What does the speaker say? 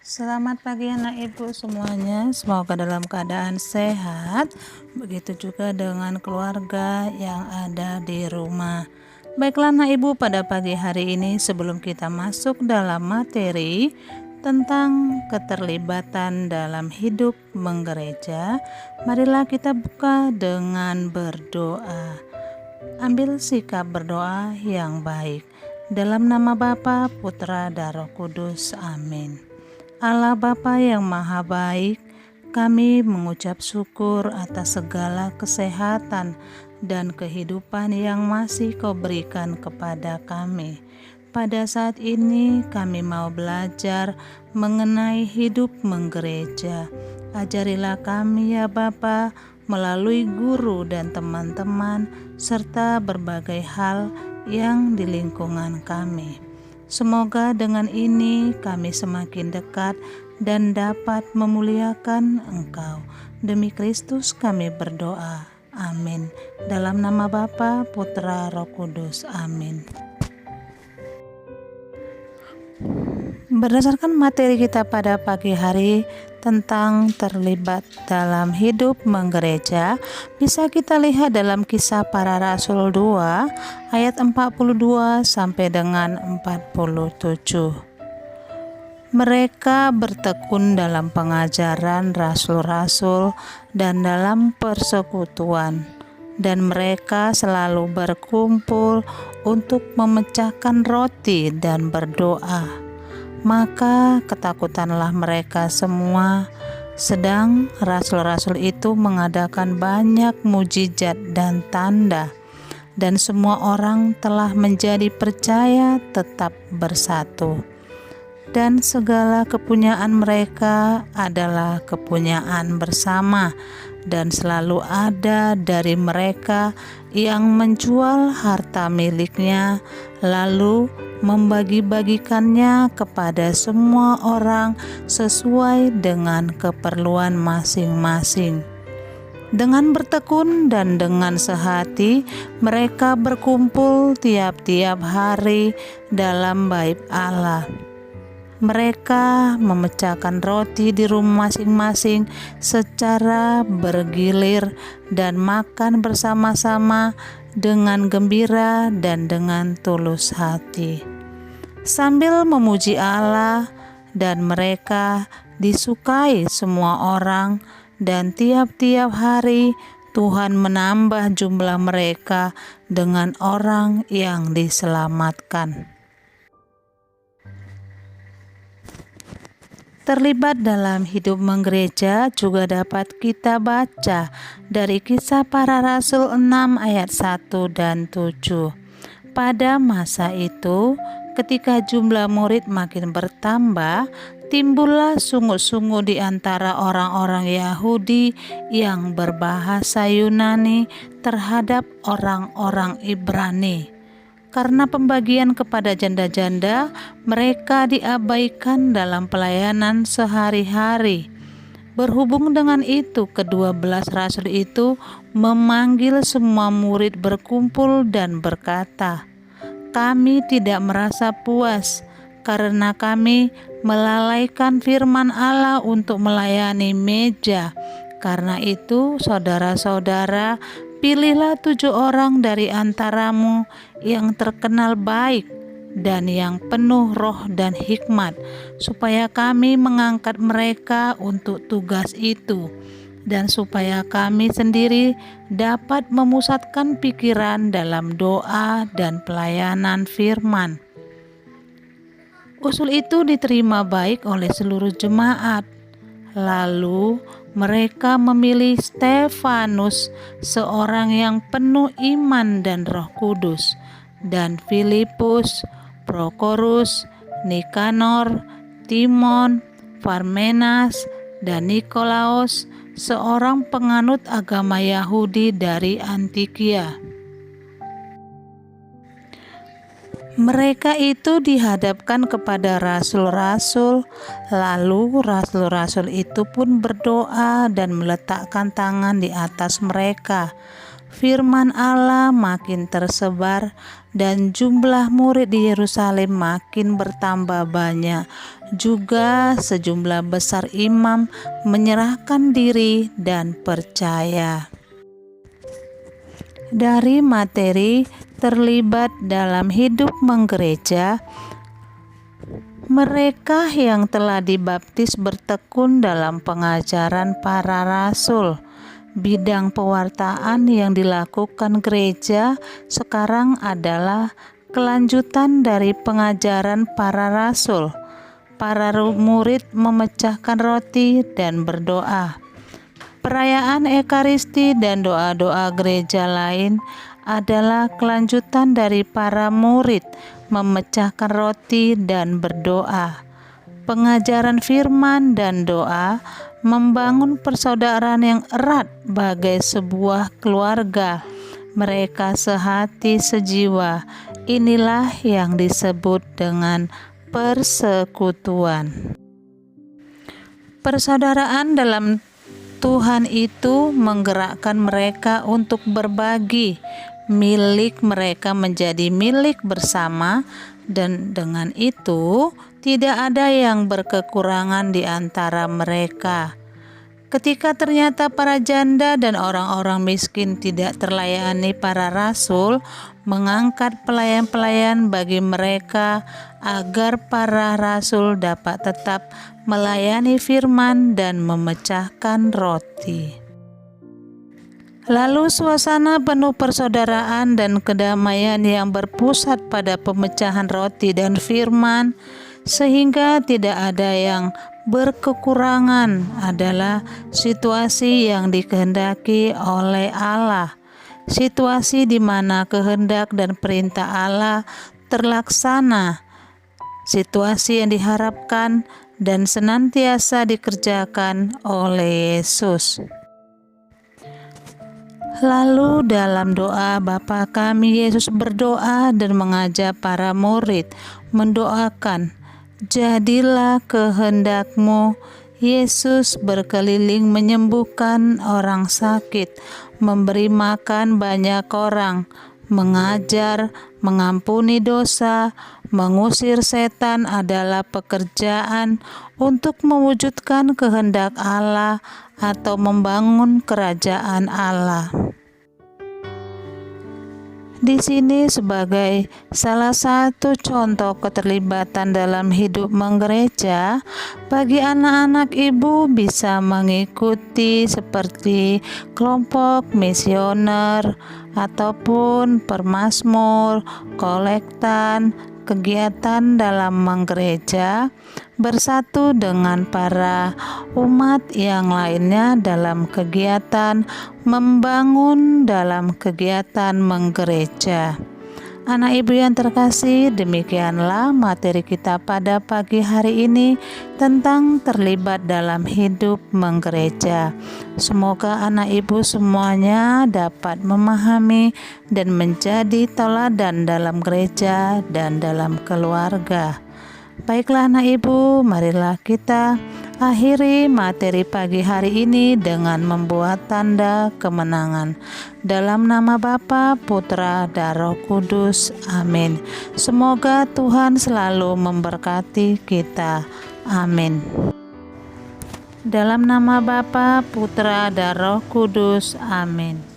Selamat pagi anak ibu semuanya, semoga dalam keadaan sehat. Begitu juga dengan keluarga yang ada di rumah. Baiklah anak ibu, pada pagi hari ini sebelum kita masuk dalam materi tentang keterlibatan dalam hidup menggereja, marilah kita buka dengan berdoa. Ambil sikap berdoa yang baik. Dalam nama Bapa, Putra, dan Roh Kudus. Amin. Allah Bapa yang Maha Baik, kami mengucap syukur atas segala kesehatan dan kehidupan yang masih Kau berikan kepada kami. Pada saat ini kami mau belajar mengenai hidup menggereja. Ajarilah kami ya Bapa melalui guru dan teman-teman serta berbagai hal yang di lingkungan kami. Semoga dengan ini kami semakin dekat dan dapat memuliakan Engkau. Demi Kristus kami berdoa. Amin. Dalam nama Bapa, Putra, Roh Kudus. Amin. Berdasarkan materi kita pada pagi hari tentang terlibat dalam hidup menggereja, bisa kita lihat dalam Kisah Para Rasul 2 ayat 42 sampai dengan 47. Mereka bertekun dalam pengajaran rasul-rasul dan dalam persekutuan, dan mereka selalu berkumpul untuk memecahkan roti dan berdoa. Maka ketakutanlah mereka semua, sedang rasul-rasul itu mengadakan banyak mujizat dan tanda, dan semua orang telah menjadi percaya tetap bersatu. Dan segala kepunyaan mereka adalah kepunyaan bersama, dan selalu ada dari mereka yang menjual harta miliknya, lalu membagi-bagikannya kepada semua orang sesuai dengan keperluan masing-masing. Dengan bertekun dan dengan sehati, mereka berkumpul tiap-tiap hari dalam bait Allah. Mereka memecahkan roti di rumah masing-masing secara bergilir dan makan bersama-sama dengan gembira dan dengan tulus hati, sambil memuji Allah, dan mereka disukai semua orang, dan tiap-tiap hari Tuhan menambah jumlah mereka dengan orang yang diselamatkan. Terlibat dalam hidup menggereja juga dapat kita baca dari Kisah Para Rasul 6 ayat 1 dan 7. Pada masa itu, ketika jumlah murid makin bertambah, timbullah sungut-sungut di antara orang-orang Yahudi yang berbahasa Yunani terhadap orang-orang Ibrani. Karena pembagian kepada janda-janda, mereka diabaikan dalam pelayanan sehari-hari. Berhubung dengan itu, ke-12 rasul itu memanggil semua murid berkumpul dan berkata, "Kami tidak merasa puas karena kami melalaikan firman Allah untuk melayani meja. Karena itu, saudara-saudara, pilihlah 7 orang dari antaramu yang terkenal baik dan yang penuh roh dan hikmat, supaya kami mengangkat mereka untuk tugas itu, dan supaya kami sendiri dapat memusatkan pikiran dalam doa dan pelayanan firman." Usul itu diterima baik oleh seluruh jemaat. Lalu mereka memilih Stefanus, seorang yang penuh iman dan Roh Kudus, dan Filipus, Prokorus, Nikanor, Timon, Parmenas, dan Nikolaus, seorang penganut agama Yahudi dari Antiokhia. Mereka itu dihadapkan kepada rasul-rasul, lalu rasul-rasul itu pun berdoa dan meletakkan tangan di atas mereka. Firman Allah makin tersebar dan jumlah murid di Yerusalem makin bertambah banyak. Juga sejumlah besar imam menyerahkan diri dan percaya. Dari materi terlibat dalam hidup menggereja, mereka yang telah dibaptis bertekun dalam pengajaran para rasul. Bidang pewartaan yang dilakukan gereja sekarang adalah kelanjutan dari pengajaran para rasul. Para murid memecahkan roti dan berdoa. Perayaan Ekaristi dan doa-doa gereja lain adalah kelanjutan dari para murid memecahkan roti dan berdoa. Pengajaran firman dan doa membangun persaudaraan yang erat bagai sebuah keluarga. Mereka sehati sejiwa. Inilah yang disebut dengan persekutuan. Persaudaraan dalam Tuhan itu menggerakkan mereka untuk berbagi. Milik mereka menjadi milik bersama, dan dengan itu tidak ada yang berkekurangan di antara mereka. Ketika ternyata para janda dan orang-orang miskin tidak terlayani, para rasul mengangkat pelayan-pelayan bagi mereka agar para rasul dapat tetap melayani firman dan memecahkan roti. Lalu suasana penuh persaudaraan dan kedamaian yang berpusat pada pemecahan roti dan firman, sehingga tidak ada yang berkekurangan, adalah situasi yang dikehendaki oleh Allah. Situasi di mana kehendak dan perintah Allah terlaksana. Situasi yang diharapkan dan senantiasa dikerjakan oleh Yesus. Lalu dalam doa Bapa kami, Yesus berdoa dan mengajak para murid mendoakan, "Jadilah kehendak-Mu." Yesus berkeliling menyembuhkan orang sakit, memberi makan banyak orang, mengajar, mengampuni dosa, mengusir setan adalah pekerjaan untuk mewujudkan kehendak Allah atau membangun kerajaan Allah. Di sini sebagai salah satu contoh keterlibatan dalam hidup menggereja, bagi anak-anak ibu bisa mengikuti seperti kelompok misioner ataupun permazmur, kolektan, kegiatan dalam menggereja, bersatu dengan para umat yang lainnya dalam kegiatan membangun dalam kegiatan menggereja. Anak ibu yang terkasih, demikianlah materi kita pada pagi hari ini tentang terlibat dalam hidup menggereja. Semoga anak ibu semuanya dapat memahami dan menjadi teladan dalam gereja dan dalam keluarga. Baiklah anak ibu, marilah kita akhiri materi pagi hari ini dengan membuat tanda kemenangan. Dalam nama Bapa, Putra, dan Roh Kudus. Amin. Semoga Tuhan selalu memberkati kita. Amin. Dalam nama Bapa, Putra, dan Roh Kudus. Amin.